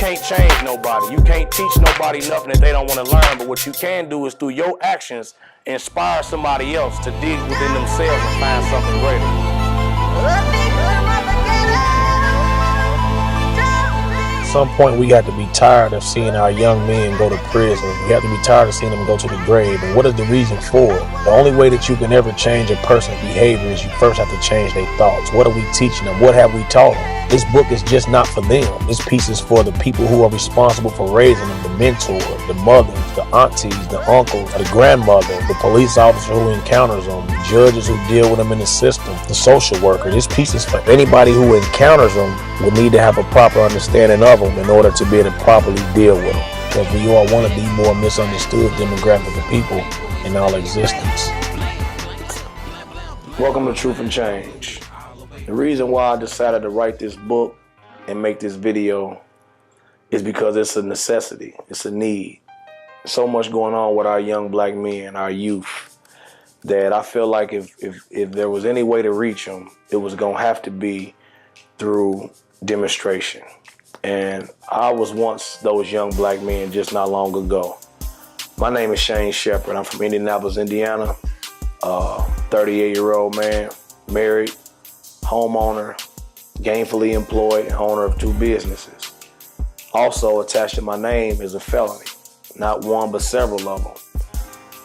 can't change nobody. You can't teach nobody nothing that they don't want to learn. But what you can do is through your actions, inspire somebody else to dig within themselves and find something greater. At some point we got to be tired of seeing our young men go to prison. We have to be tired of seeing them go to the grave. And what is the reason for it? The only way that you can ever change a person's behavior is you first have to change their thoughts. What are we teaching them? What have we taught them? This book is just not for them. This piece is for the people who are responsible for raising them, the mentors, the mothers, the aunties, the uncles, the grandmother, the police officer who encounters them, the judges who deal with them in the system, the social worker. This piece is for anybody who encounters them will need to have a proper understanding of them in order to be able to properly deal with them. Because we are one of the more misunderstood demographic of people in all existence. Welcome to Truth and Change. The reason why I decided to write this book and make this video is because it's a necessity, it's a need. So much going on with our young black men, our youth, that I feel like if there was any way to reach them, it was gonna have to be through demonstration. And I was once those young black men just not long ago. My name is Shane Shepard. I'm from Indianapolis, Indiana. 38-year-old man, married, homeowner, gainfully employed, and owner of 2 businesses. Also attached to my name is a felony, not one but several of them.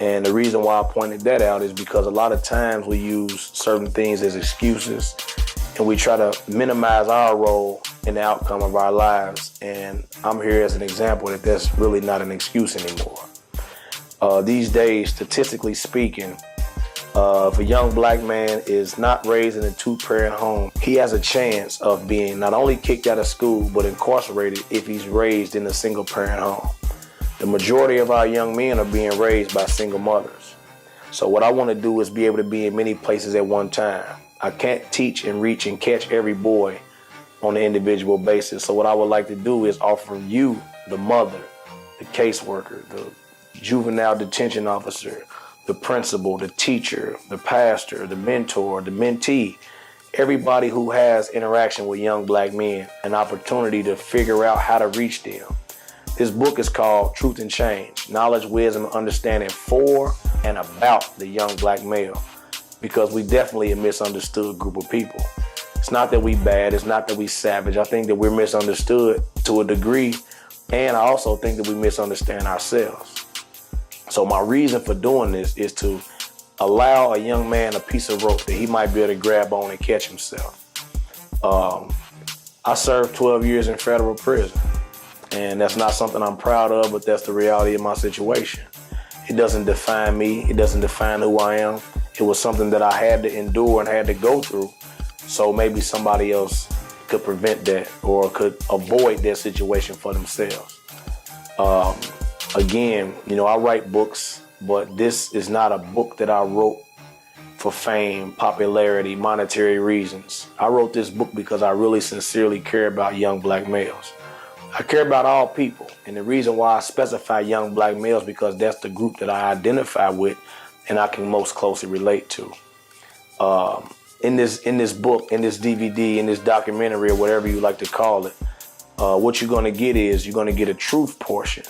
And the reason why I pointed that out is because a lot of times we use certain things as excuses and we try to minimize our role in the outcome of our lives. And I'm here as an example that that's really not an excuse anymore. These days, statistically speaking, if a young black man is not raised in a 2-parent home, he has a chance of being not only kicked out of school, but incarcerated if he's raised in a single-parent home. The majority of our young men are being raised by single mothers. So what I want to do is be able to be in many places at one time. I can't teach and reach and catch every boy on an individual basis. So what I would like to do is offer you, the mother, the caseworker, the juvenile detention officer, the principal, the teacher, the pastor, the mentor, the mentee, everybody who has interaction with young black men, an opportunity to figure out how to reach them. This book is called Truth and Change, Knowledge, Wisdom, and Understanding for and about the young black male, because we definitely a misunderstood group of people. It's not that we bad, it's not that we savage. I think that we're misunderstood to a degree, and I also think that we misunderstand ourselves. So my reason for doing this is to allow a young man a piece of rope that he might be able to grab on and catch himself. I served 12 years in federal prison, and that's not something I'm proud of, but that's the reality of my situation. It doesn't define me. It doesn't define who I am. It was something that I had to endure and had to go through, so maybe somebody else could prevent that or could avoid that situation for themselves. Again, I write books, but this is not a book that I wrote for fame, popularity, monetary reasons. I wrote this book because I really sincerely care about young black males. I care about all people, and the reason why I specify young black males because that's the group that I identify with and I can most closely relate to. In this book, in this DVD, in this documentary, or whatever you like to call it, what you're going to get is you're going to get a truth portion.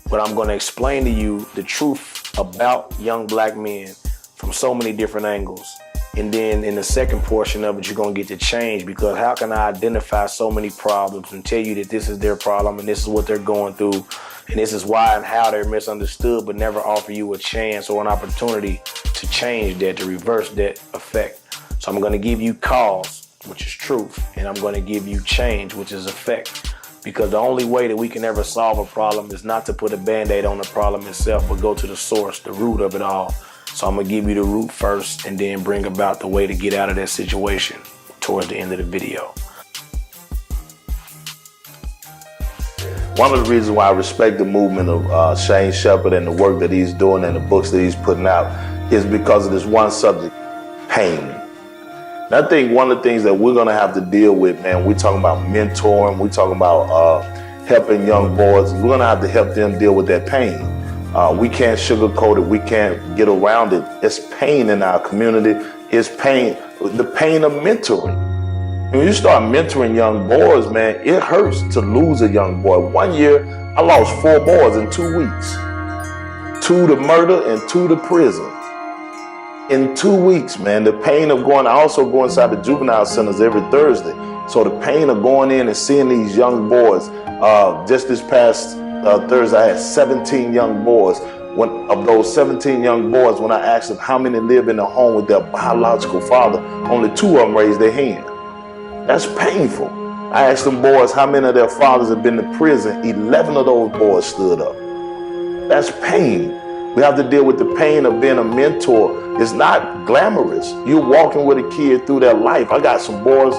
But I'm going to explain to you the truth about young black men from so many different angles. And then in the second portion of it, you're going to get to change, because how can I identify so many problems and tell you that this is their problem and this is what they're going through and this is why and how they're misunderstood, but never offer you a chance or an opportunity to change that, to reverse that effect. So I'm going to give you cause, which is truth, and I'm going to give you change, which is effect. Because the only way that we can ever solve a problem is not to put a Band-Aid on the problem itself, but go to the source, the root of it all. So I'm going to give you the root first and then bring about the way to get out of that situation towards the end of the video. One of the reasons why I respect the movement of Shane Shepard and the work that he's doing and the books that he's putting out is because of this one subject, pain. And I think one of the things that we're going to have to deal with, man, we're talking about mentoring, we're talking about helping young boys. We're going to have to help them deal with that pain. We can't sugarcoat it. We can't get around it. It's pain in our community. It's pain, the pain of mentoring. When you start mentoring young boys, man, it hurts to lose a young boy. One year, I lost 4 boys in 2 weeks. 2 to murder and 2 to prison. In 2 weeks, man, the pain of going, I also go inside the juvenile centers every Thursday. So the pain of going in and seeing these young boys, just this past Thursday, I had 17 young boys. Of those 17 young boys, when I asked them how many live in a home with their biological father, only 2 of them raised their hand. That's painful. I asked them boys how many of their fathers have been to prison. 11 of those boys stood up. That's pain. We have to deal with the pain of being a mentor. It's not glamorous. You're walking with a kid through their life. I got some boys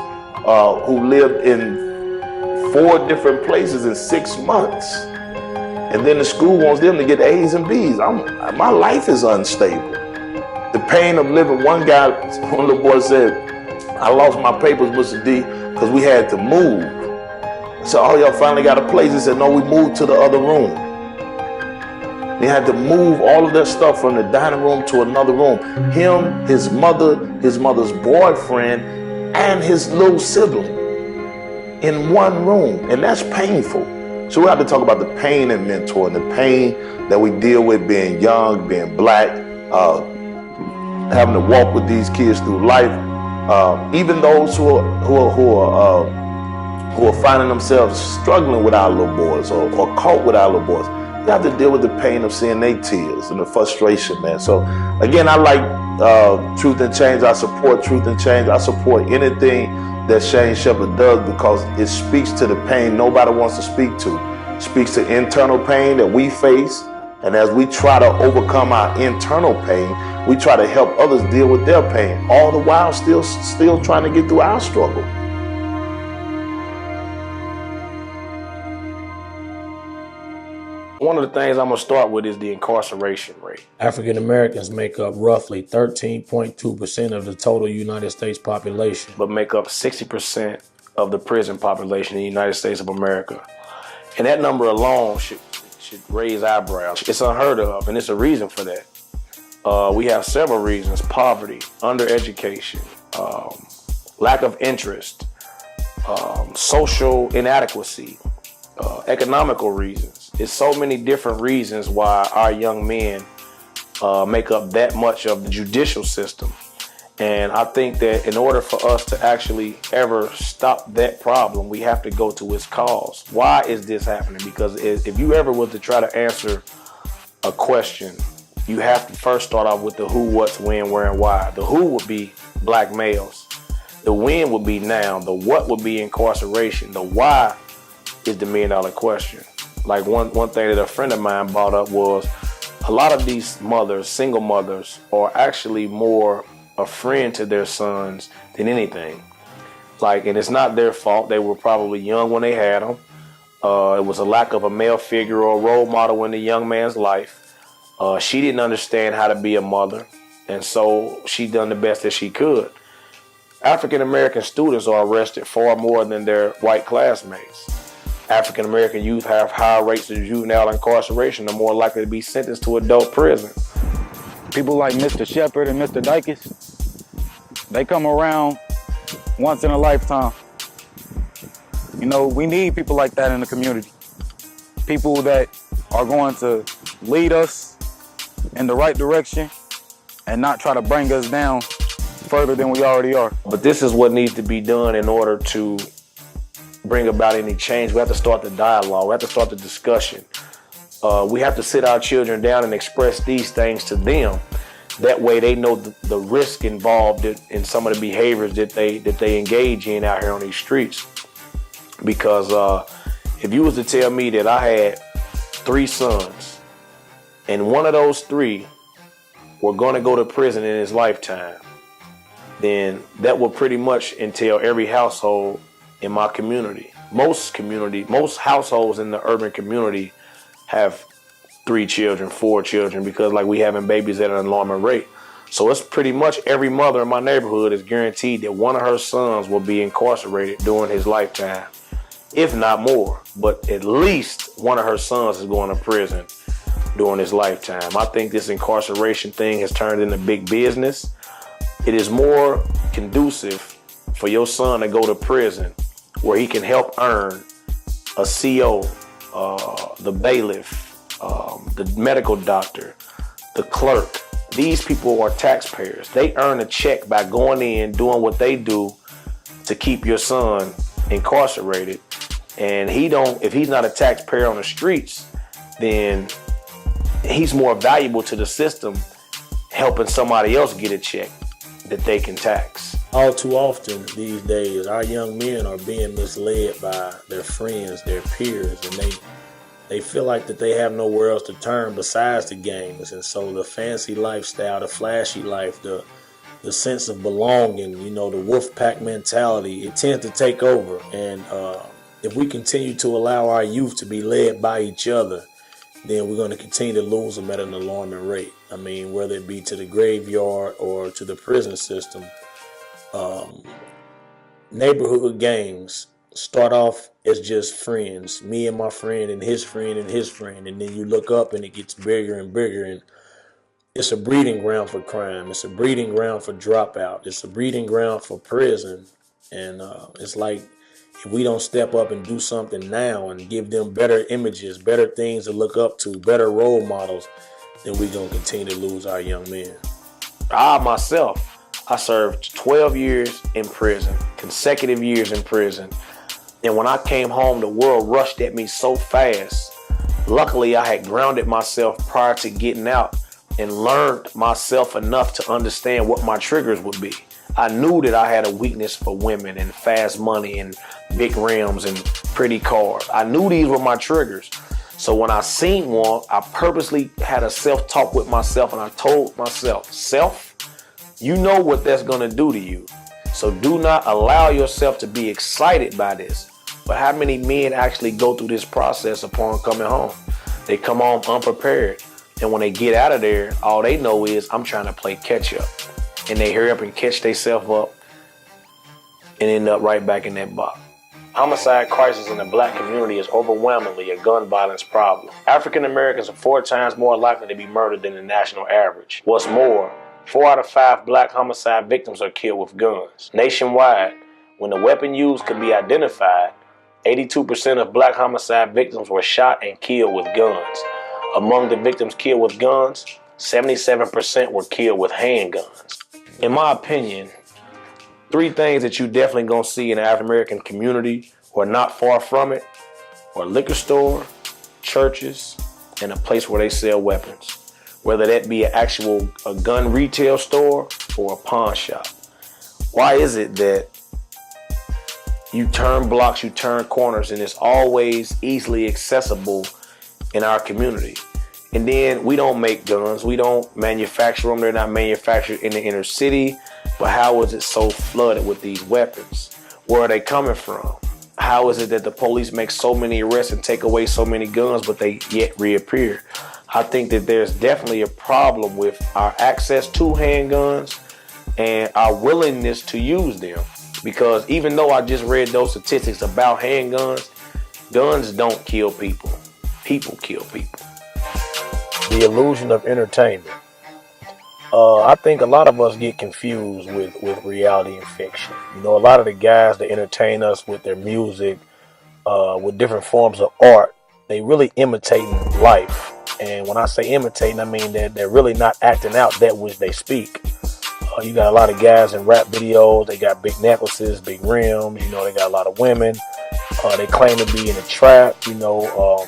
who lived in 4 different places in 6 months. And then the school wants them to get A's and B's. My life is unstable. The pain of living, one of the boys said, I lost my papers, Mr. D, because we had to move. So, oh, y'all finally got a place. He said, no, we moved to the other room. They had to move all of their stuff from the dining room to another room. Him, his mother's boyfriend, and his little sibling in one room. And that's painful. So we have to talk about the pain in mentoring, the pain that we deal with being young, being black, having to walk with these kids through life. Even those who are finding themselves struggling with our little boys or caught with our little boys. You have to deal with the pain of seeing their tears and the frustration, man. So again, I like Truth and Change. I support Truth and Change. I support anything that Shane Shepherd does because it speaks to the pain nobody wants to speak to. It speaks to internal pain that we face. And as we try to overcome our internal pain, we try to help others deal with their pain, all the while still trying to get through our struggle. One of the things I'm going to start with is the incarceration rate. African Americans make up roughly 13.2% of the total United States population, but make up 60% of the prison population in the United States of America. And that number alone should raise eyebrows. It's unheard of, and it's a reason for that. We have several reasons: poverty, undereducation, lack of interest, social inadequacy, economical reasons. It's so many different reasons why our young men make up that much of the judicial system. And I think that in order for us to actually ever stop that problem, we have to go to its cause. Why is this happening? Because if you ever were to try to answer a question, you have to first start off with the who, what's, when, where, and why. The who would be black males. The when would be now. The what would be incarceration. The why is the $1 million question. Like one thing that a friend of mine brought up was a lot of these mothers, single mothers, are actually more a friend to their sons than anything. And it's not their fault. They were probably young when they had them. It was a lack of a male figure or a role model in the young man's life. She didn't understand how to be a mother, and so she done the best that she could. African American students are arrested far more than their white classmates. African American youth have higher rates of juvenile incarceration, are more likely to be sentenced to adult prison. People like Mr. Shepherd and Mr. Dykes, they come around once in a lifetime. You know, we need people like that in the community. People that are going to lead us in the right direction and not try to bring us down further than we already are. But this is what needs to be done in order to bring about any change. We have to start the dialogue. We have to start the discussion. We have to sit our children down and express these things to them. That way they know the risk involved in some of the behaviors that they engage in out here on these streets. Because if you was to tell me that I had 3 sons and one of those 3 were going to go to prison in his lifetime, then that would pretty much entail every household in my community. Most households in the urban community have 3 children, 4 children, because we having babies at an alarming rate. So it's pretty much every mother in my neighborhood is guaranteed that one of her sons will be incarcerated during his lifetime, if not more. But at least one of her sons is going to prison during his lifetime. I think this incarceration thing has turned into big business. It is more conducive for your son to go to prison where he can help earn a CO, the bailiff, the medical doctor, the clerk. These people are taxpayers. They earn a check by going in, doing what they do to keep your son incarcerated. And if he's not a taxpayer on the streets, then he's more valuable to the system helping somebody else get a check that they can tax. All too often these days, our young men are being misled by their friends, their peers, and they feel like that they have nowhere else to turn besides the gangs. And so the fancy lifestyle, the flashy life, the sense of belonging, the wolf pack mentality, it tends to take over. And if we continue to allow our youth to be led by each other, then we're going to continue to lose them at an alarming rate. I mean, whether it be to the graveyard or to the prison system, neighborhood gangs start off as just friends, me and my friend and his friend and his friend. And then you look up and it gets bigger and bigger. And it's a breeding ground for crime. It's a breeding ground for dropout. It's a breeding ground for prison. And it's like, if we don't step up and do something now and give them better images, better things to look up to, better role models, then we're going to continue to lose our young men. I served 12 years in prison, consecutive years in prison. And when I came home, the world rushed at me so fast. Luckily, I had grounded myself prior to getting out and learned myself enough to understand what my triggers would be. I knew that I had a weakness for women and fast money and big rims and pretty cars. I knew these were my triggers. So when I seen one, I purposely had a self-talk with myself, and I told myself, self, you know what that's going to do to you. So do not allow yourself to be excited by this. But how many men actually go through this process upon coming home? They come home unprepared. And when they get out of there, all they know is, I'm trying to play catch up. And they hurry up and catch themselves up and end up right back in that box. Homicide crisis in the black community is overwhelmingly a gun violence problem. African Americans are 4 times more likely to be murdered than the national average. What's more, 4 out of 5 black homicide victims are killed with guns. Nationwide, when the weapon used could be identified, 82% of black homicide victims were shot and killed with guns. Among the victims killed with guns, 77% were killed with handguns. In my opinion, 3 things that you definitely gonna see in the African American community or not far from it are a liquor store, churches, and a place where they sell weapons. Whether that be a gun retail store or a pawn shop. Why is it that you turn blocks, you turn corners, and it's always easily accessible in our community? And then we don't make guns. We don't manufacture them. They're not manufactured in the inner city. But how is it so flooded with these weapons? Where are they coming from? How is it that the police make so many arrests and take away so many guns, but they yet reappear? I think that there's definitely a problem with our access to handguns and our willingness to use them. Because even though I just read those statistics about handguns, guns don't kill people. People kill people. The illusion of entertainment. I think a lot of us get confused with reality and fiction. A lot of the guys that entertain us with their music, with different forms of art, they really imitating life. And when I say imitating, I mean that they're really not acting out that which they speak. You got a lot of guys in rap videos. They got big necklaces, big rims. They got a lot of women. They claim to be in a trap,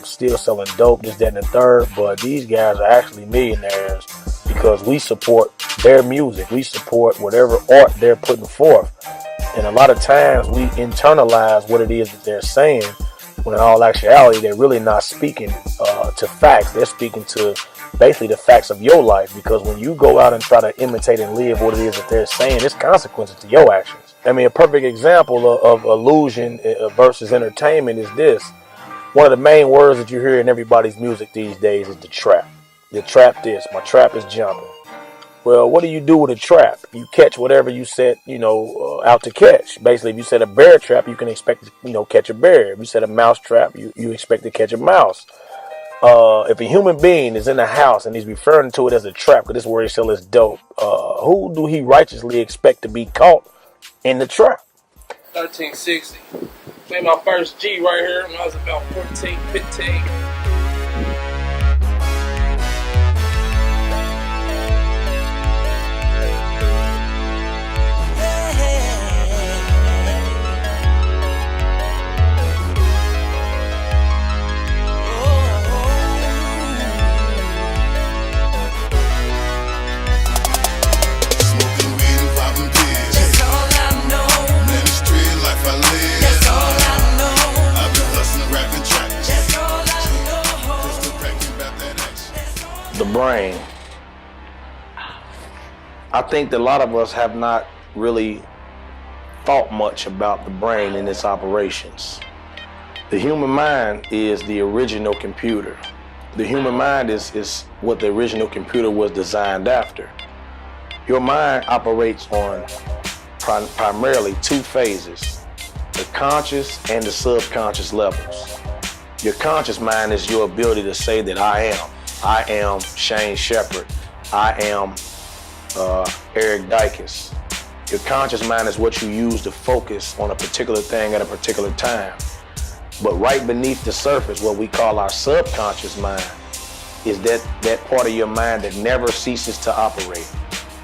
still selling dope, this, that, and the third. But these guys are actually millionaires because we support their music. We support whatever art they're putting forth. And a lot of times we internalize what it is that they're saying, when in all actuality, they're really not speaking to facts. They're speaking to basically the facts of your life, because when you go out and try to imitate and live what it is that they're saying, there's consequences to your actions. I mean, a perfect example of illusion versus entertainment is this. One of the main words that you hear in everybody's music these days is the trap. The trap this, my trap is jumping. Well, what do you do with a trap? You catch whatever you set, out to catch. Basically, if you set a bear trap, you can expect to, catch a bear. If you set a mouse trap, you expect to catch a mouse. If a human being is in a house and he's referring to it as a trap, because this is where he sells his dope, who do he righteously expect to be caught in the trap? 1360. Made my first G right here when I was about 14, 15. The brain. I think that a lot of us have not really thought much about the brain and its operations. The human mind is the original computer. The human mind is what the original computer was designed after. Your mind operates on primarily two phases, the conscious and the subconscious levels. Your conscious mind is your ability to say that I am Shane Shepherd. I am Eric Dykes. Your conscious mind is what you use to focus on a particular thing at a particular time. But right beneath the surface, what we call our subconscious mind, is that part of your mind that never ceases to operate.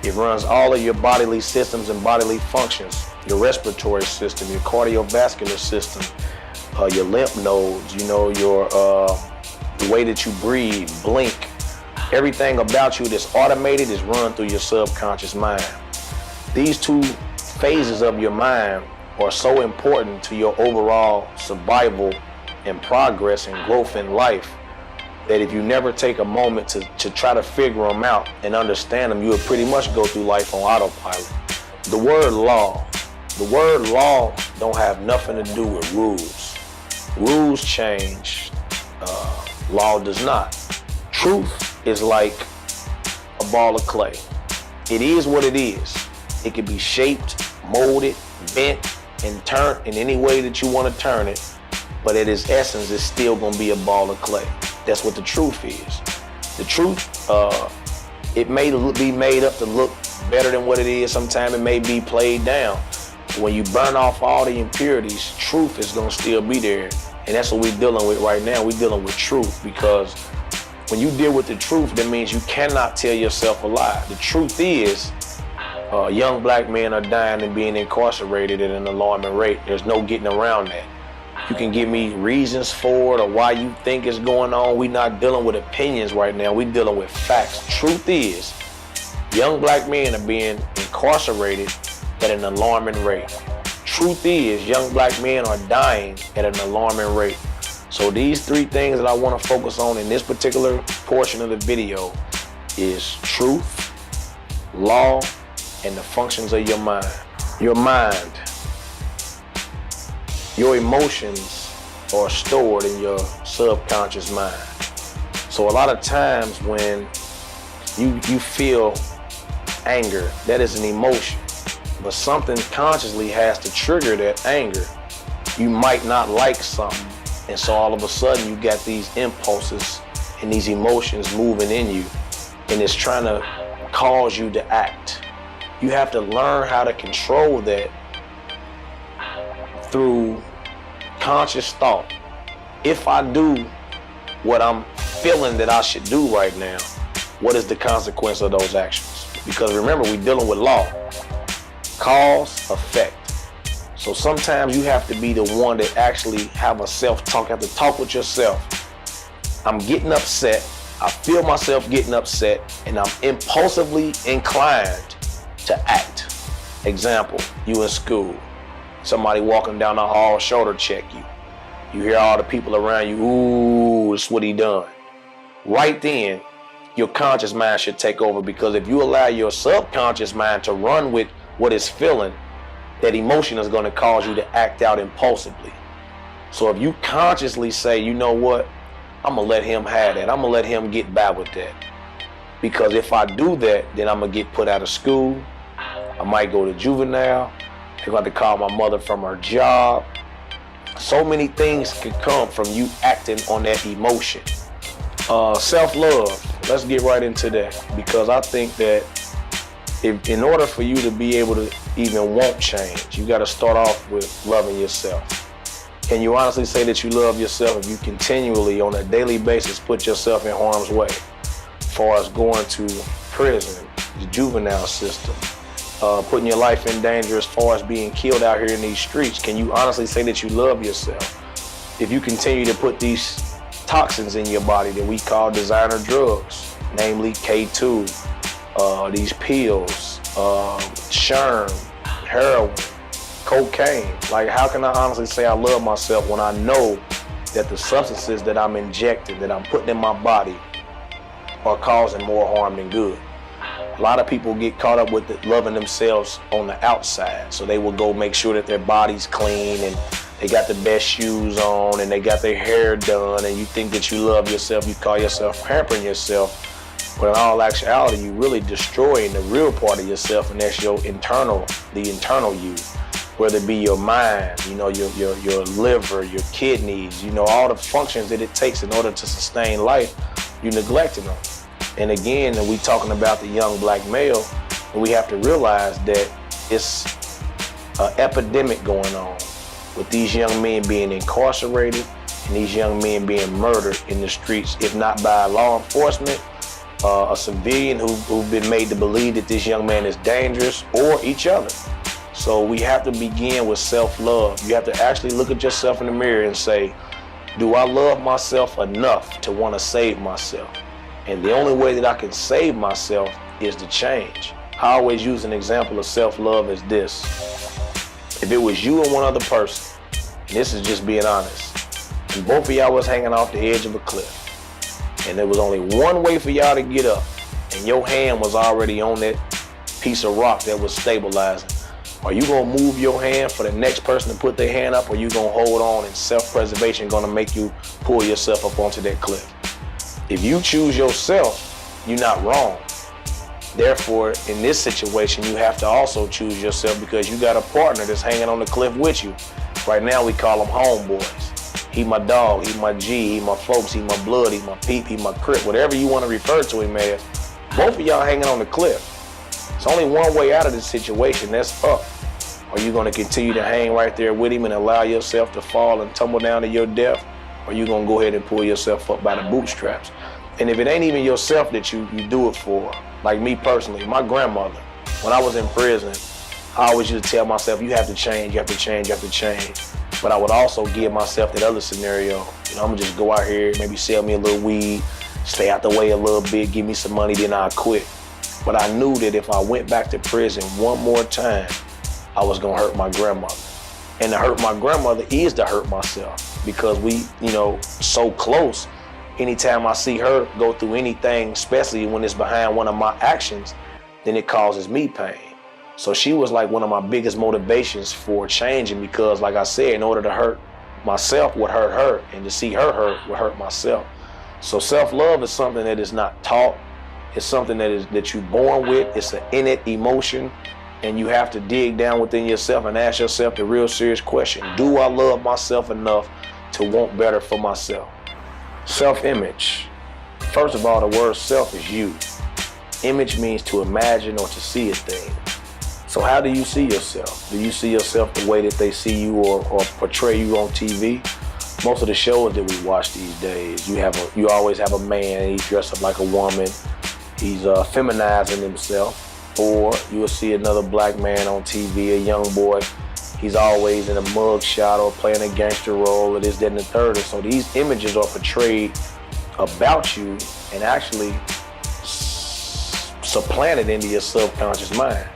It runs all of your bodily systems and bodily functions, your respiratory system, your cardiovascular system, your lymph nodes, the way that you breathe, blink. Everything about you that's automated is run through your subconscious mind. These two phases of your mind are so important to your overall survival and progress and growth in life that if you never take a moment to try to figure them out and understand them, you would pretty much go through life on autopilot. The word law don't have nothing to do with rules. Rules change, law does not. Truth is like a ball of clay. It is what it is. It can be shaped, molded, bent, and turned in any way that you want to turn it, but at its essence, it's still gonna be a ball of clay. That's what the truth is. The truth, it may be made up to look better than what it is. Sometimes it may be played down. When you burn off all the impurities, truth is gonna still be there. And that's what we're dealing with right now. We're dealing with truth, because when you deal with the truth, that means you cannot tell yourself a lie. The truth is, young black men are dying and being incarcerated at an alarming rate. There's no getting around that. You can give me reasons for it or why you think it's going on. We're not dealing with opinions right now. We're dealing with facts. Truth is, young black men are being incarcerated at an alarming rate. Truth is, young black men are dying at an alarming rate. So these three things that I want to focus on in this particular portion of the video is truth, law, and the functions of your mind. Your mind, your emotions are stored in your subconscious mind. So a lot of times when you feel anger, that is an emotion, but something consciously has to trigger that anger. You might not like something, and so all of a sudden you got these impulses and these emotions moving in you, and it's trying to cause you to act. You have to learn how to control that through conscious thought. If I do what I'm feeling that I should do right now, what is the consequence of those actions? Because remember, we're dealing with law. Cause, effect. So sometimes you have to be the one that actually have a self-talk. You have to talk with yourself. I'm getting upset. I feel myself getting upset, and I'm impulsively inclined to act. Example, you in school. Somebody walking down the hall, shoulder check you. You hear all the people around you, ooh, that's what he done. Right then, your conscious mind should take over, because if you allow your subconscious mind to run with what it's feeling, that emotion is going to cause you to act out impulsively. So if you consciously say, you know what, I'm going to let him have that. I'm going to let him get by with that. Because if I do that, then I'm going to get put out of school. I might go to juvenile. They're going to call my mother from her job. So many things could come from you acting on that emotion. Self-love. Let's get right into that, because I think that in order for you to be able to even want change, you got to start off with loving yourself. Can you honestly say that you love yourself if you continually, on a daily basis, put yourself in harm's way? As far as going to prison, the juvenile system, putting your life in danger as far as being killed out here in these streets. Can you honestly say that you love yourself if you continue to put these toxins in your body that we call designer drugs, namely K2, these pills, Sherm, heroin, cocaine? Like, how can I honestly say I love myself when I know that the substances that I'm injecting, that I'm putting in my body, are causing more harm than good? A lot of people get caught up with loving themselves on the outside. So they will go make sure that their body's clean and they got the best shoes on and they got their hair done, and you think that you love yourself, you call yourself pampering yourself. But in all actuality, you're really destroying the real part of yourself, and that's your internal, the internal you. Whether it be your mind, you know, your liver, your kidneys, you know, all the functions that it takes in order to sustain life, you're neglecting them. And again, we talking about the young black male, and we have to realize that it's an epidemic going on with these young men being incarcerated and these young men being murdered in the streets, if not by law enforcement, a civilian who've been made to believe that this young man is dangerous, or each other. So we have to begin with self-love. You have to actually look at yourself in the mirror and say, do I love myself enough to want to save myself? And the only way that I can save myself is to change. I always use an example of self-love as this. If it was you and one other person, and this is just being honest, and both of y'all was hanging off the edge of a cliff, and there was only one way for y'all to get up, and your hand was already on that piece of rock that was stabilizing, are you gonna move your hand for the next person to put their hand up, or you gonna hold on and self-preservation gonna make you pull yourself up onto that cliff? If you choose yourself, you're not wrong. Therefore, in this situation, you have to also choose yourself, because you got a partner that's hanging on the cliff with you. Right now, we call them homeboys. He my dog, he my G, he my folks, he my blood, he my peep, he my crip, whatever you want to refer to him as. Both of y'all hanging on the cliff. It's only one way out of this situation, that's up. Are you going to continue to hang right there with him and allow yourself to fall and tumble down to your death? Or you gonna go ahead and pull yourself up by the bootstraps? And if it ain't even yourself that you do it for, like me personally, my grandmother, when I was in prison, I always used to tell myself, you have to change, you have to change, you have to change. But I would also give myself that other scenario. You know, I'm gonna just go out here, maybe sell me a little weed, stay out the way a little bit, give me some money, then I'll quit. But I knew that if I went back to prison one more time, I was gonna hurt my grandmother. And to hurt my grandmother is to hurt myself, because we, you know, so close. Anytime I see her go through anything, especially when it's behind one of my actions, then it causes me pain. So she was like one of my biggest motivations for changing, because like I said, in order to hurt myself would hurt her, and to see her hurt would hurt myself. So self-love is something that is not taught. It's something that you're born with. It's an innate emotion. And you have to dig down within yourself and ask yourself the real serious question. Do I love myself enough to want better for myself? Self-image. First of all, the word self is you. Image means to imagine or to see a thing. So how do you see yourself? Do you see yourself the way that they see you or portray you on TV? Most of the shows that we watch these days, you always have a man, he's dressed up like a woman, he's feminizing himself. Or you will see another black man on TV, a young boy, he's always in a mug shot or playing a gangster role or this, that, and the third. And so these images are portrayed about you and actually supplanted into your subconscious mind.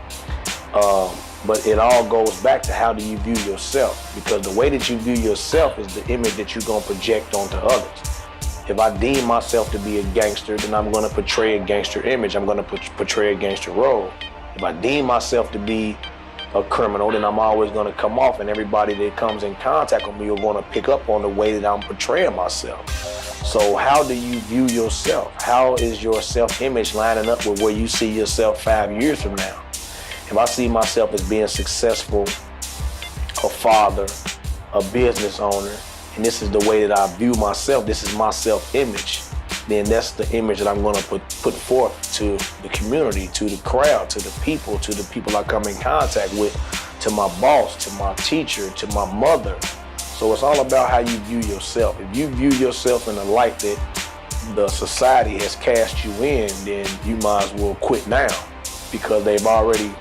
But it all goes back to how do you view yourself, because the way that you view yourself is the image that you're going to project onto others. If I deem myself to be a gangster, then I'm going to portray a gangster image. I'm going to portray a gangster role. If I deem myself to be a criminal, then I'm always going to come off, and everybody that comes in contact with me are going to pick up on the way that I'm portraying myself. So how do you view yourself? How is your self-image lining up with where you see yourself 5 years from now? If I see myself as being successful, a father, a business owner, and this is the way that I view myself, this is my self-image, then that's the image that I'm gonna put forth to the community, to the crowd, to the people I come in contact with, to my boss, to my teacher, to my mother. So it's all about how you view yourself. If you view yourself in the light that the society has cast you in, then you might as well quit now, because they've already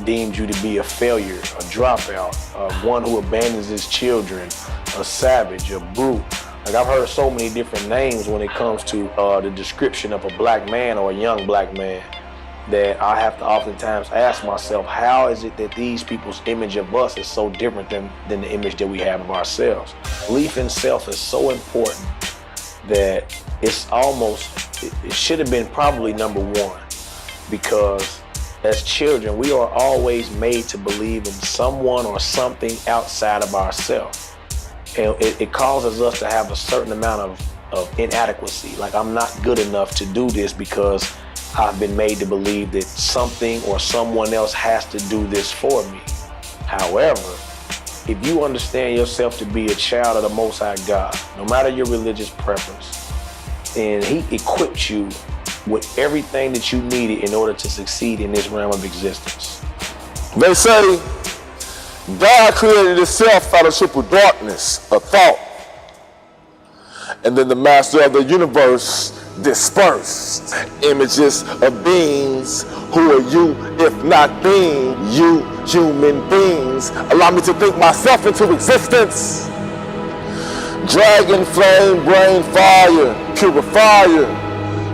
deemed you to be a failure, a dropout, one who abandons his children, a savage, a brute. Like, I've heard so many different names when it comes to the description of a black man or a young black man, that I have to oftentimes ask myself, how is it that these people's image of us is so different than the image that we have of ourselves? Belief in self is so important that it's almost, it should have been probably number one, because as children, we are always made to believe in someone or something outside of ourselves. And it causes us to have a certain amount of inadequacy. Like, I'm not good enough to do this because I've been made to believe that something or someone else has to do this for me. However, if you understand yourself to be a child of the Most High God, no matter your religious preference, and He equipped you with everything that you needed in order to succeed in this realm of existence. They say God created Himself out of triple darkness, a thought, and then the master of the universe dispersed images of beings. Who are you if not being you, human beings? Allow me to think myself into existence. Dragon, flame, brain, fire, purifier,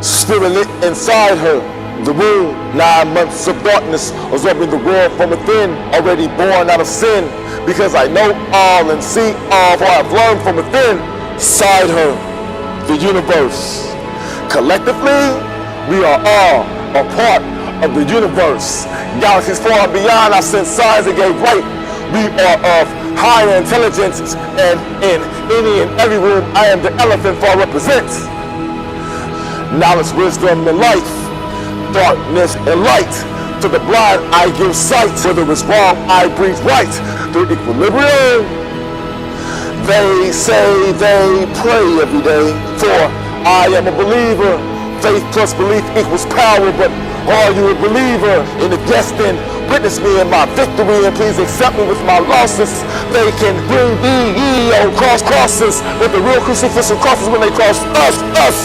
spirit lit inside her. The womb, 9 months of darkness, absorbing the world from within, already born out of sin, because I know all and see all, for I've learned from within. Inside her, the universe. Collectively, we are all a part of the universe. Galaxies far and beyond our sense size and gave light. We are of higher intelligence, and in any and every room, I am the elephant, for I represent knowledge, wisdom, and life. Darkness and light. To the blind I give sight. Whether it's wrong I breathe right. Through equilibrium. They say they pray every day, for I am a believer. Faith plus belief equals power, but are you a believer in the destined? Witness me in my victory, and please accept me with my losses. They can bring ye on crosses, but the real crucifixion crosses when they cross us.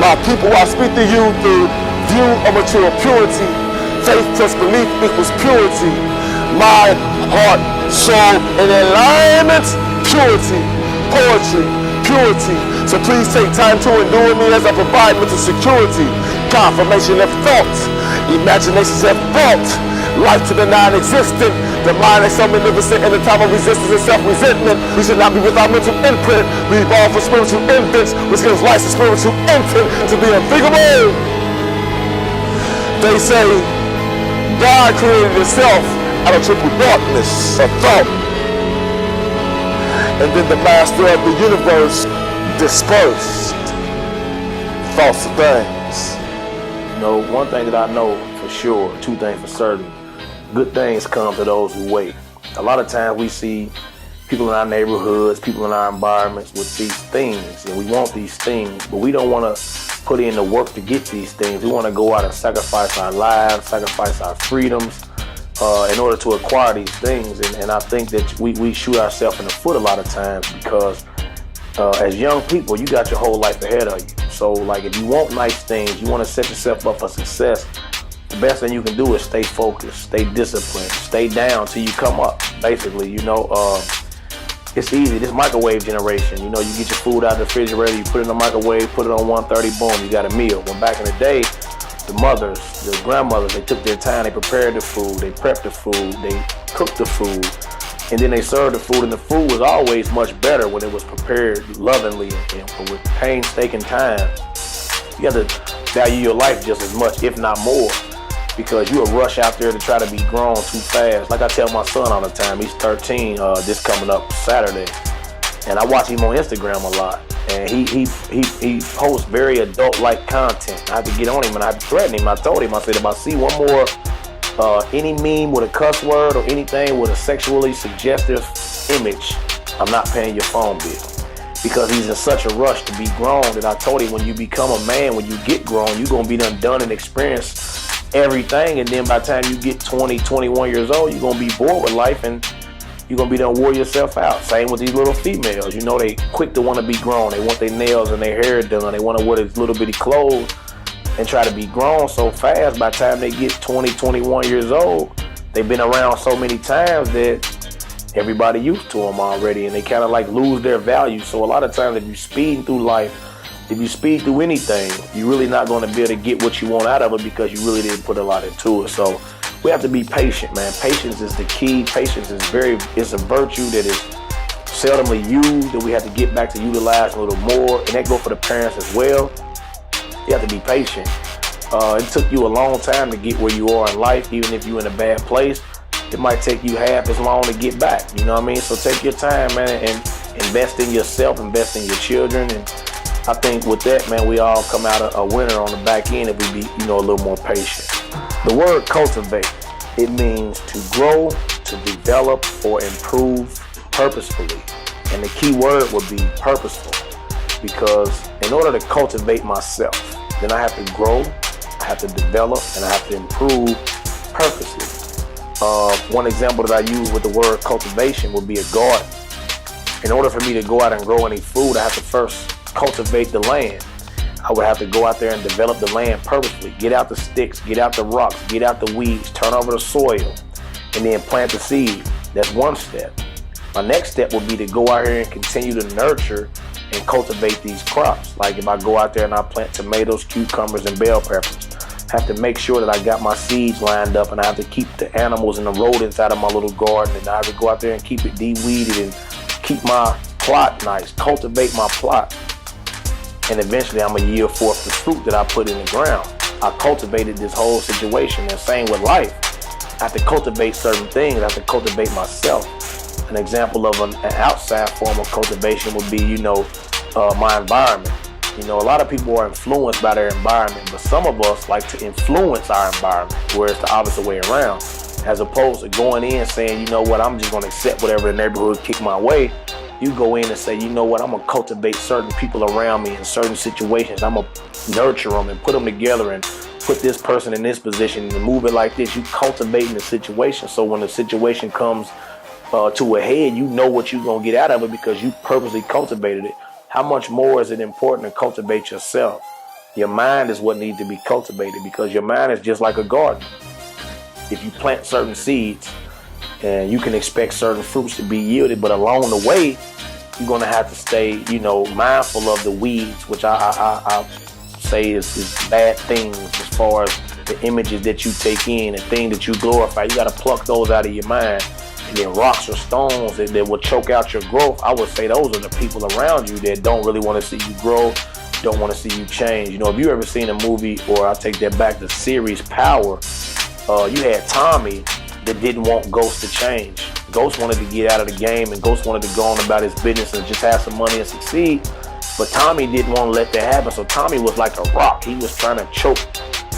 My people, I speak to you through view of mature purity. Faith plus belief equals purity. Mind, heart, soul, and alignment. Purity, poetry, purity. So please take time to endure me as I provide mental security. Confirmation of thought, imaginations of thought. Life to the non-existent. The mind is so magnificent in the time of resistance and self-resentment. We should not be without mental imprint. We evolve for spiritual infants, which gives life to spiritual intent to be unthinkable. They say God created Himself out of triple darkness, a thought, and then the master of the universe dispersed false things. You know, one thing that I know for sure, two things for certain, good things come to those who wait. A lot of times we see people in our neighborhoods, people in our environments with these things, and we want these things, but we don't want to put in the work to get these things. We want to go out and sacrifice our lives, sacrifice our freedoms in order to acquire these things. And I think that we shoot ourselves in the foot a lot of times, because as young people, you got your whole life ahead of you. So, like, if you want nice things, you want to set yourself up for success, the best thing you can do is stay focused, stay disciplined, stay down till you come up, basically. You know, it's easy. This microwave generation, you know, you get your food out of the refrigerator, you put it in the microwave, put it on 130, boom, you got a meal. When back in the day, the mothers, the grandmothers, they took their time, they prepared the food, they prepped the food, they cooked the food, and then they served the food, and the food was always much better when it was prepared lovingly and with painstaking time. You got to value your life just as much, if not more, because you will rush out there to try to be grown too fast. Like I tell my son all the time, he's 13, this coming up Saturday, and I watch him on Instagram a lot, and he posts very adult-like content. I had to get on him and I threatened him. I told him, I said, if I see one more any meme with a cuss word or anything with a sexually suggestive image, I'm not paying your phone bill. because he's in such a rush to be grown that I told him, when you become a man, when you get grown, you're going to be done and experienced everything. And then by the time you get 20, 21 years old, you're going to be bored with life and you're going to be done wore yourself out. Same with these little females. You know, they quick to want to be grown. They want their nails and their hair done. They want to wear these little bitty clothes and try to be grown so fast. By the time they get 20, 21 years old, they've been around so many times that everybody used to them already, and they kind of like lose their value. So a lot of times if you're speeding through life, if you speed through anything, you're really not going to be able to get what you want out of it because you really didn't put a lot into it. So we have to be patient, man. Patience is the key. Patience is it's a virtue that is seldomly used, that we have to get back to utilize a little more. And that goes for the parents as well. You have to be patient. It took you a long time to get where you are in life. Even if you're in a bad place, it might take you half as long to get back. You know what I mean? So take your time, man, and invest in yourself, invest in your children. And I think with that, man, we all come out a winner on the back end if we be, a little more patient. The word cultivate, it means to grow, to develop, or improve purposefully. And the key word would be purposeful, because in order to cultivate myself, then I have to grow, I have to develop, and I have to improve purposely. One example that I use with the word cultivation would be a garden. In order for me to go out and grow any food, I have to first cultivate the land. I would have to go out there and develop the land purposely. Get out the sticks, get out the rocks, get out the weeds, turn over the soil, and then plant the seed. That's one step. My next step would be to go out here and continue to nurture and cultivate these crops. Like if I go out there and I plant tomatoes, cucumbers, and bell peppers, I have to make sure that I got my seeds lined up, and I have to keep the animals and the rodents out of my little garden, and I have to go out there and keep it de-weeded and keep my plot nice, cultivate my plot. And eventually I'm gonna yield forth the fruit that I put in the ground. I cultivated this whole situation. And same with life. I have to cultivate certain things. I have to cultivate myself. An example of an outside form of cultivation would be, my environment. A lot of people are influenced by their environment, but some of us like to influence our environment, where it's the opposite way around. As opposed to going in and saying, you know what, I'm just gonna accept whatever the neighborhood kick my way. You go in and say, you know what, I'm going to cultivate certain people around me in certain situations. I'm going to nurture them and put them together and put this person in this position and move it like this. You cultivating the situation, so when the situation comes to a head, you know what you're going to get out of it because you purposely cultivated it. How much more is it important to cultivate yourself? Your mind is what needs to be cultivated, because your mind is just like a garden. If you plant certain seeds, and you can expect certain fruits to be yielded, but along the way, you're gonna have to stay, mindful of the weeds, which I say is bad things as far as the images that you take in, the thing that you glorify. You gotta pluck those out of your mind. And then rocks or stones that will choke out your growth, I would say those are the people around you that don't really want to see you grow, don't want to see you change. If you ever seen a movie, or I'll take that back, the series Power, you had Tommy that didn't want Ghost to change. Ghost wanted to get out of the game, and Ghost wanted to go on about his business and just have some money and succeed. But Tommy didn't want to let that happen. So Tommy was like a rock. He was trying to choke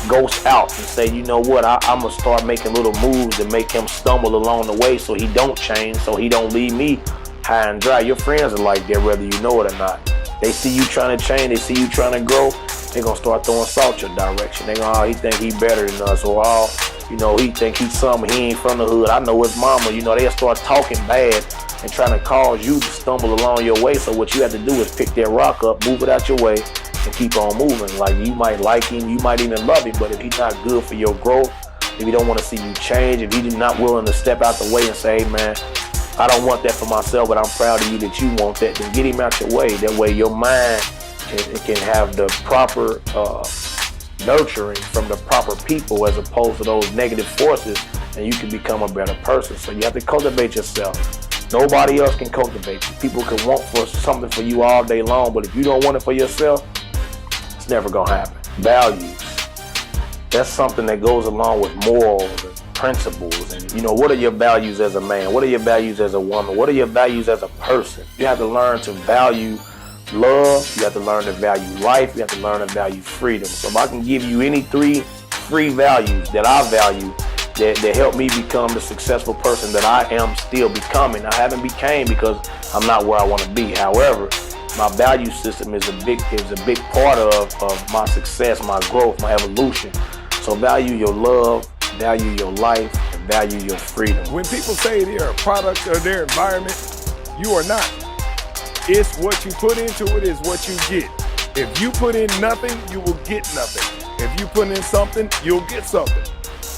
Ghost out and say, you know what, I'm going to start making little moves to make him stumble along the way so he don't change, so he don't leave me high and dry. Your friends are like that, whether you know it or not. They see you trying to change, they see you trying to grow, they're going to start throwing salt your direction. They're going to, he think he better than us, or he think he's something, he ain't from the hood. I know his mama. They'll start talking bad and trying to cause you to stumble along your way. So what you have to do is pick that rock up, move it out your way, and keep on moving. Like, you might like him, you might even love him, but if he's not good for your growth, if he don't want to see you change, if he's not willing to step out the way and say, hey, man, I don't want that for myself, but I'm proud of you that you want that, then get him out your way. That way your mind can have the proper nurturing from the proper people, as opposed to those negative forces, and you can become a better person. So you have to cultivate yourself. Nobody else can cultivate you. People can want for something for you all day long, but if you don't want it for yourself, it's never gonna happen. Values. That's something that goes along with morals and principles. And what are your values as a man? What are your values as a woman? What are your values as a person? You have to learn to value love, you have to learn to value life, you have to learn to value freedom. So if I can give you any 3 free values that I value that help me become the successful person that I am still becoming. I haven't became because I'm not where I want to be. However, my value system is a big part of my success, my growth, my evolution. So value your love, value your life, and value your freedom. When people say they're a product of their environment, you are not. It's what you put into it is what you get. If you put in nothing, you will get nothing. If you put in something, you'll get something.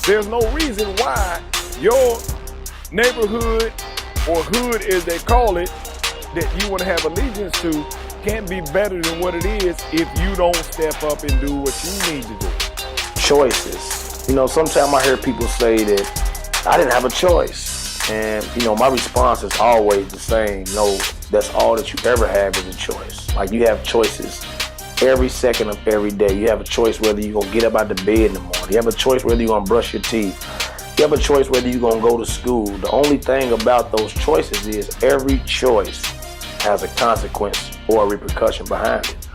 There's no reason why your neighborhood or hood, as they call it, that you want to have allegiance to can't be better than what it is if you don't step up and do what you need to do. Choices. You know, sometimes I hear people say that I didn't have a choice. And, you know, my response is always the same. No, that's all that you ever have is a choice. Like, you have choices every second of every day. You have a choice whether you're going to get up out of bed in the morning. You have a choice whether you're going to brush your teeth. You have a choice whether you're going to go to school. The only thing about those choices is every choice has a consequence or a repercussion behind it.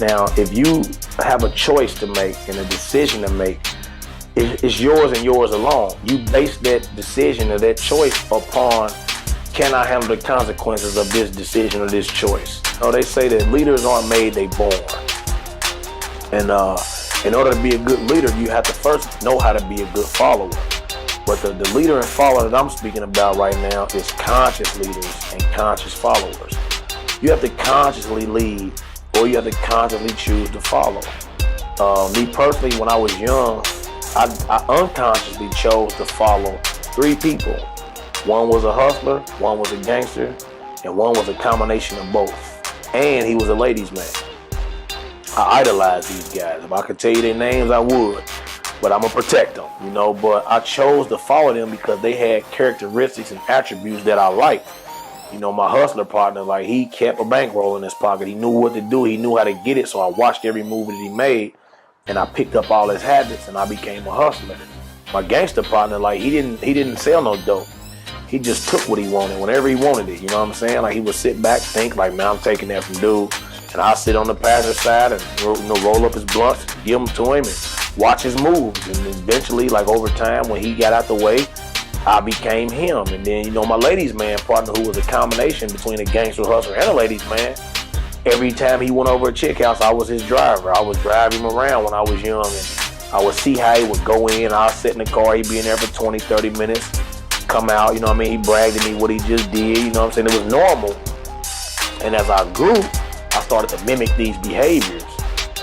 Now, if you have a choice to make and a decision to make, it's yours and yours alone. You base that decision or that choice upon, can I handle the consequences of this decision or this choice? You know, they say that leaders aren't made, they born. And in order to be a good leader, you have to first know how to be a good follower. But the leader and follower that I'm speaking about right now is conscious leaders and conscious followers. You have to consciously lead, or you have to consciously choose to follow. Me personally, when I was young, I unconsciously chose to follow 3 people. One was a hustler, one was a gangster, and one was a combination of both. And he was a ladies' man. I idolize these guys. If I could tell you their names, I would. But I'm gonna protect them, you know. But I chose to follow them because they had characteristics and attributes that I liked. You know, my hustler partner, like, he kept a bankroll in his pocket. He knew what to do. He knew how to get it. So I watched every move that he made, and I picked up all his habits, and I became a hustler. My gangster partner, like, he didn't sell no dope. He just took what he wanted whenever he wanted it. You know what I'm saying? Like, he would sit back, think, like, man, I'm taking that from dude. And I'll sit on the passenger side and roll up his blunts, give them to him, and watch his moves. And eventually, like, over time, when he got out the way, I became him. And then, you know, my ladies' man partner, who was a combination between a gangster hustler and a ladies' man, every time he went over a chick house, I was his driver. I would drive him around when I was young, and I would see how he would go in. I'll sit in the car, he'd be in there for 20, 30 minutes, come out, you know what I mean? He bragged to me what he just did, you know what I'm saying? It was normal. And as I grew, I started to mimic these behaviors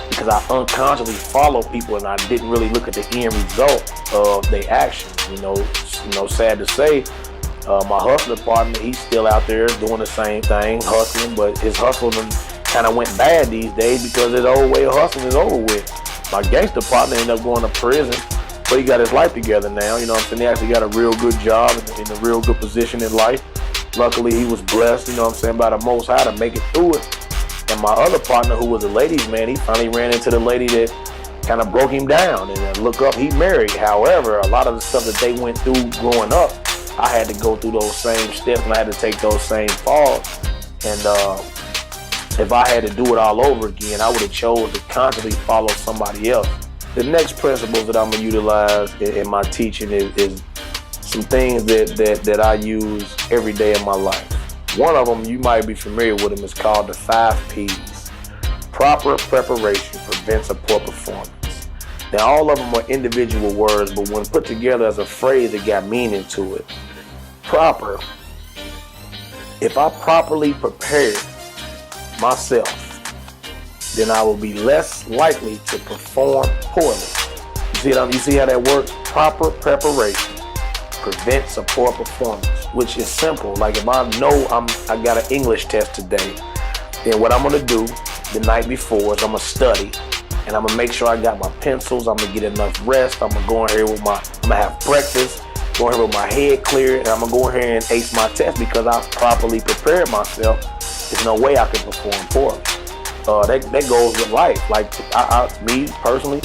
because I unconsciously followed people and I didn't really look at the end result of their actions. You know, sad to say, my hustler partner, he's still out there doing the same thing, hustling, but his hustling kind of went bad these days because his old way of hustling is over with. My gangster partner ended up going to prison, but he got his life together now. You know what I'm saying? He actually got a real good job in a real good position in life. Luckily, he was blessed, you know what I'm saying, by the Most High to make it through it. And my other partner, who was a ladies' man, he finally ran into the lady that kind of broke him down. And look up, he married. However, a lot of the stuff that they went through growing up, I had to go through those same steps and I had to take those same falls. And if I had to do it all over again, I would have chose to constantly follow somebody else. The next principles that I'm gonna utilize in my teaching is some things that I use every day in my life. One of them, you might be familiar with them, is called the 5 P's. Proper preparation prevents a poor performance. Now, all of them are individual words, but when put together as a phrase, it got meaning to it. Proper. If I properly prepare myself, then I will be less likely to perform poorly. You see how that works? Proper preparation prevents a poor performance, which is simple. Like, if I know I got an English test today, then what I'm gonna do the night before is I'm gonna study, and I'm gonna make sure I got my pencils. I'm gonna get enough rest. I'm gonna go in here I'm gonna have breakfast, go in here with my head clear, and I'm gonna go in here and ace my test because I properly prepared myself. There's no way I can perform poorly. That goes with life. Like, me personally,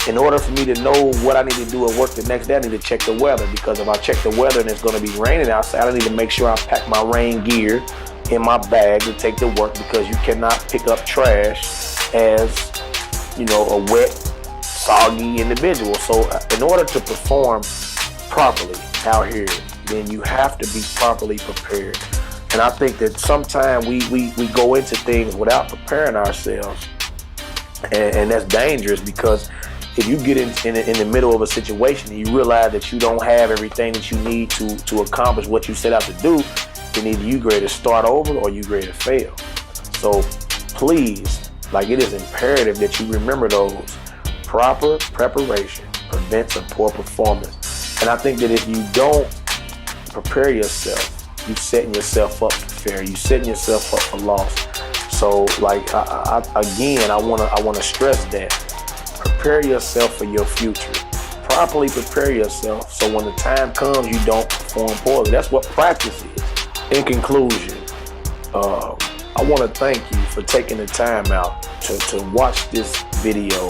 in order for me to know what I need to do at work the next day, I need to check the weather, because if I check the weather and it's going to be raining outside, I need to make sure I pack my rain gear in my bag to take to work, because you cannot pick up trash as, you know, a wet, soggy individual. So in order to perform properly out here, then you have to be properly prepared. And I think that sometimes we go into things without preparing ourselves, and that's dangerous, because if you get in the middle of a situation and you realize that you don't have everything that you need to accomplish what you set out to do, then either you ready to start over or you ready to fail. So please, like, it is imperative that you remember those. Proper preparation prevents a poor performance. And I think that if you don't prepare yourself, you're setting yourself up for failure. You're setting yourself up for loss. So, like, I wanna stress that. Prepare yourself for your future. Properly prepare yourself so when the time comes, you don't perform poorly. That's what practice is. In conclusion, I want to thank you for taking the time out to watch this video,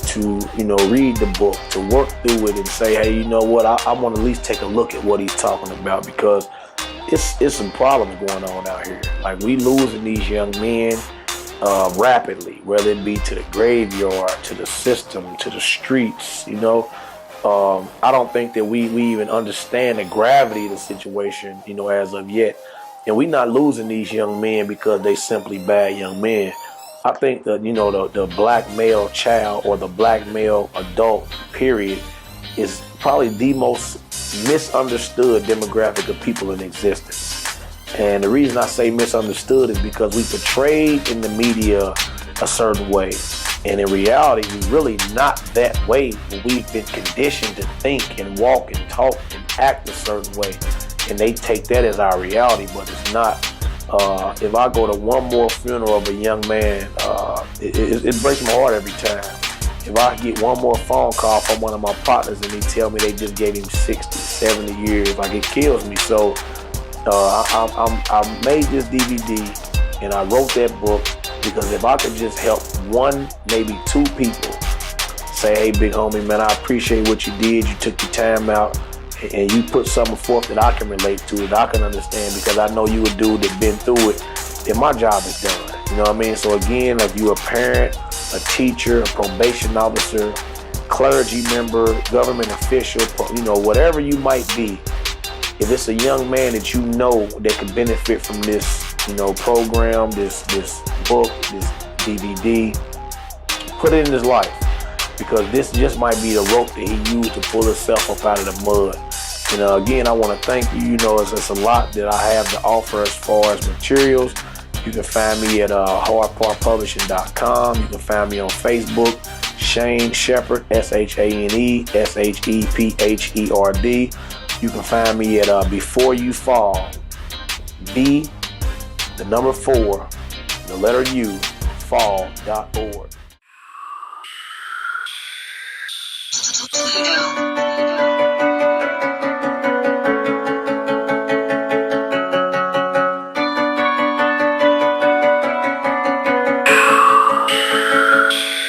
to read the book, to work through it and say, hey, you know what, I want to at least take a look at what he's talking about, because it's some problems going on out here. Like, we losing these young men rapidly, whether it be to the graveyard, to the system, to the streets. I don't think that we even understand the gravity of the situation, as of yet. And we're not losing these young men because they simply bad young men. I think that, the black male child, or the black male adult, period, is probably the most misunderstood demographic of people in existence. And the reason I say misunderstood is because we portrayed in the media a certain way. And in reality, we're really not that way. We've been conditioned to think and walk and talk and act a certain way. And they take that as our reality, but it's not. If I go to one more funeral of a young man, it breaks my heart every time. If I get one more phone call from one of my partners and they tell me they just gave him 60, 70 years, like, it kills me. So I made this DVD and I wrote that book because if I could just help one, maybe two people say, hey, big homie, man, I appreciate what you did. You took your time out and you put something forth that I can relate to, that I can understand, because I know you a dude that's been through it, then my job is done. You know what I mean? So again, if you're a parent, a teacher, a probation officer, clergy member, government official, whatever you might be, if it's a young man that you know that could benefit from this, program, this book, this DVD, put it in his life, because this just might be the rope that he used to pull himself up out of the mud. Again, I want to thank you. It's a lot that I have to offer as far as materials. You can find me at hardpartpublishing.com. You can find me on Facebook, Shane Shepherd, ShanePherd. You can find me at Before You Fall, fall.org.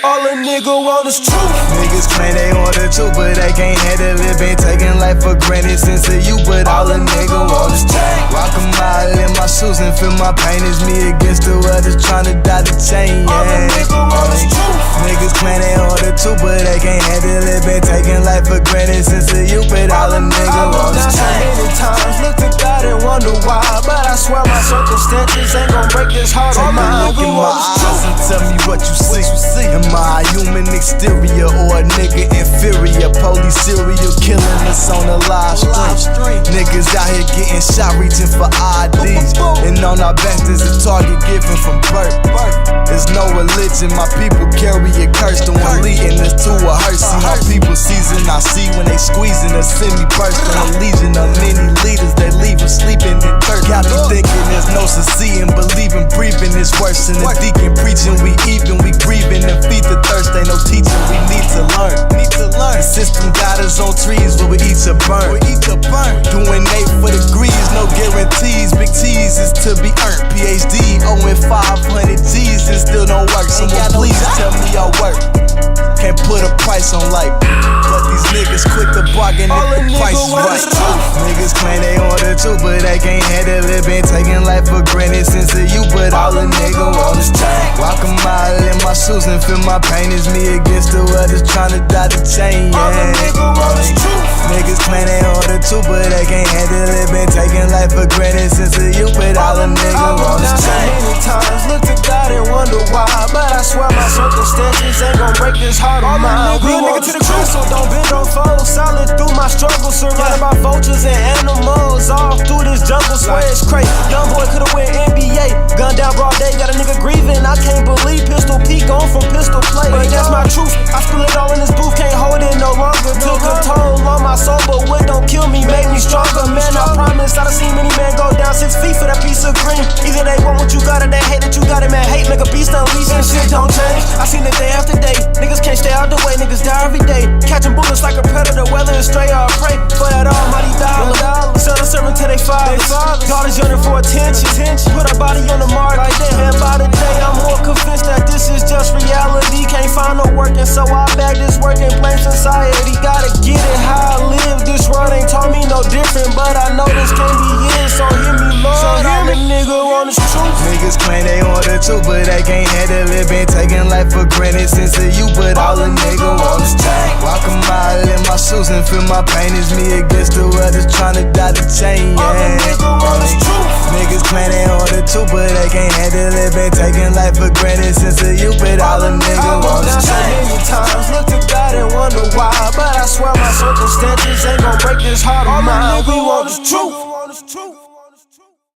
All a nigga want is truth. Niggas claim they want the truth, but they can't handle it. Been taking life for granted since a you, but all a nigga want is change. Rock a mile in my shoes and feel my pain is me against the others trying to die the chain. All a nigga want is truth. Niggas claim they want the truth, but they can't handle it. Been taking life for granted since a you, but all a nigga want is change. Many times look at God and wonder why, but I swear my circumstances ain't gon' break this heart of mine. Look in my eyes and tell me what you see. Am I a human exterior or a nigga inferior? Police serial killing us on the live stream. Niggas out here getting shot, reaching for IDs, and on our backs there's a target given from birth. There's no religion, my people carry a curse. The one leading us to a hearse. See my people season, I see when they squeezing us, send me bursting. A legion of many leaders, they leave us sleeping in dirt. Got me thinking there's no succeeding, believing, breathing is worse than the deacon preaching. We even, we grieving and feed the thirst. Ain't no teaching, we need to learn. The system got us on trees where we each a burn. Doing 8 for degrees, no guarantees. Big T's is to be earned. PhD, owing 500 G's and still don't work. Someone please tell me y'all work. Can't put a price on life, but these niggas quick to bargain if the price is right. Niggas claim they want the truth, but they can't handle it. Been taking life for granted since a you, but all a nigga want is change. Walk a mile in my shoes and feel my pain is me against the others trying to die the chain. All a nigga want is truth. Niggas claim they order too, but they can't handle it. Been taking life for granted since a youth, but all a nigga want is change. Many times look to God and wonder why, but I swear my circumstances ain't gon' break this heart of mine. Real nigga to the truth, so don't bend or fold. Solid through my struggles, surrounded by vultures and animals. All through this jungle, swear it's crazy. Young boy could've went NBA, gunned down broad day, got a nigga grieving. I can't believe Pistol P gone from pistol play. But that's my truth. I spill it all in this booth, can't hold it no longer. Took a toll on my soul, but what don't kill me made me stronger. Man, I promise I done seen many men go down 6 feet for that piece of green. Either they want what you got or they hate that you got it. Man, hate make a beast unleash and shit don't change. I seen it day after day. Niggas can't stay out the way, niggas die every day. Catching bullets like a predator, whether it's stray or a prey. For that almighty dollar, sell a servant to they fathers. Daughters yearning for attention. Put her body on the mark like that. And by the day, I'm more convinced that this is just reality. Can't find no working, so I bag this work and blame society. Gotta get it how I live. This world ain't taught me no different, but I know this can't be it. So hear me, Lord. I'm a nigga on this truth. Niggas claim they order too, but they can't handle it. Been taking life for granted since a youth, but all a nigga want is change. Walk a mile in my shoes and feel my pain is me against the others trying to die the chain. Yeah. All a nigga want is truth. Niggas claim they order too, but they can't handle it. Been taking life for granted since a youth, but all a nigga want is change. Many times look to God and wonder why, but I swear my circumstances ain't gon' break this heart of mine. We want is truth.